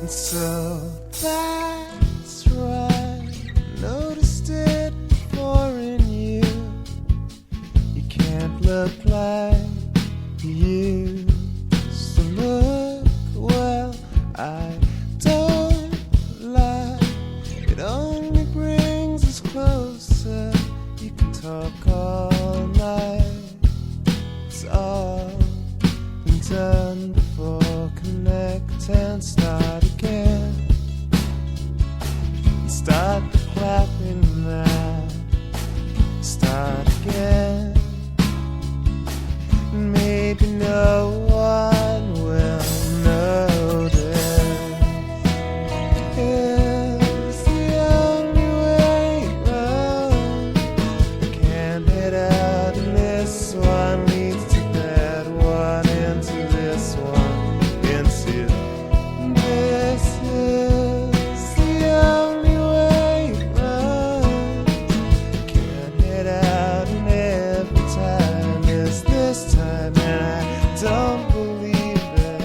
So that's right, noticed it before in you. You can't look like you used to look. Well, I don't lie, it only brings us closer. You can talk all night, it's all been done before. Connect and start again. Start the clapping now. Start again. Maybe no one will notice. It's the only way it goes. Can't head out, and this one leads to that one, into this one. Don't believe it.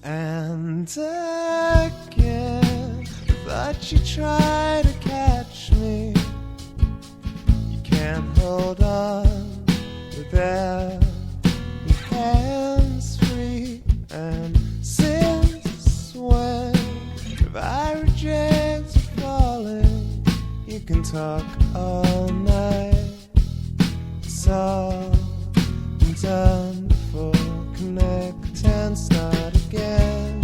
And again, thought you tried to catch me. You can't hold on without your hands free. And since when have I rejected falling? You can talk all night. It's all been done before. Connect and start again.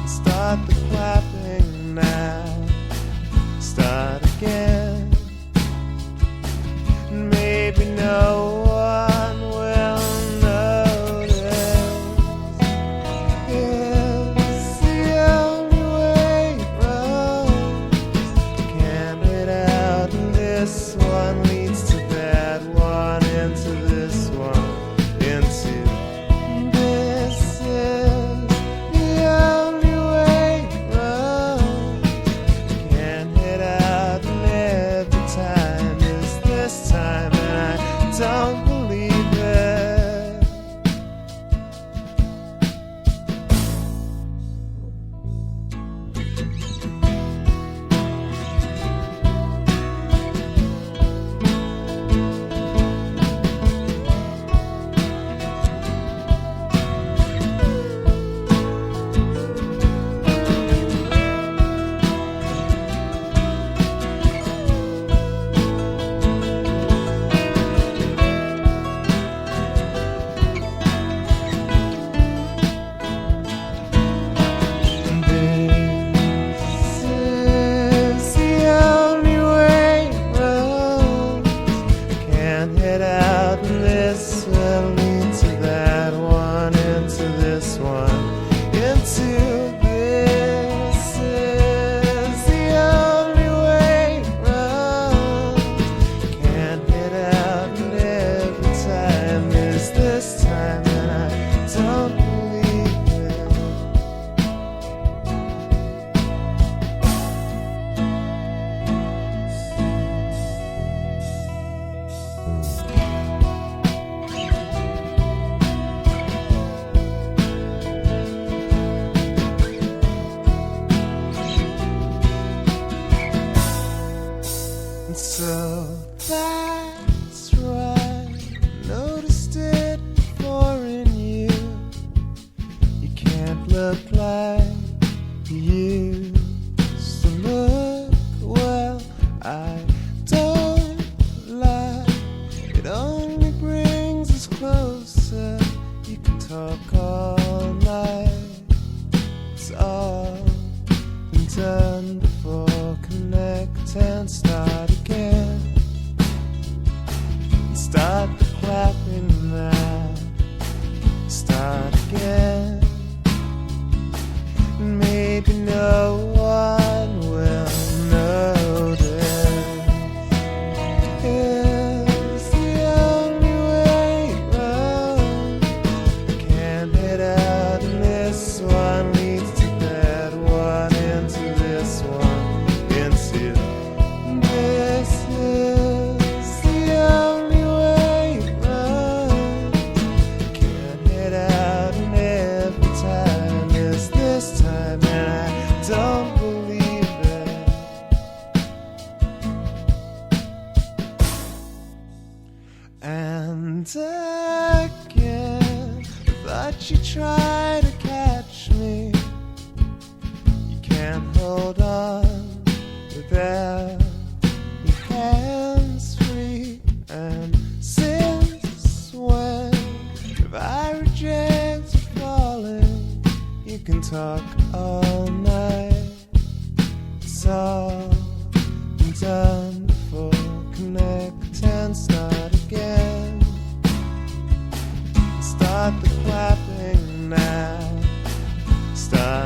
Start the clapping now. Start again. Maybe no one will notice. It's the only way it runs. Can't get out, and this one leads to that one, into this one, into this is the only way it runs. Can't get out, and every time is this time, and I don't believe it. So that's right, noticed it before in you. You can't look like you used to look. Well, I don't lie, it only brings us closer. You can talk all night, it's all been done before. Connect and start again. Start the clapping now. Start again. that you try to catch me. You can't hold on without your hands free. And since when have I rejected falling? You can talk all night. It's all been done before. Connect and start again. Start the clapping now. Start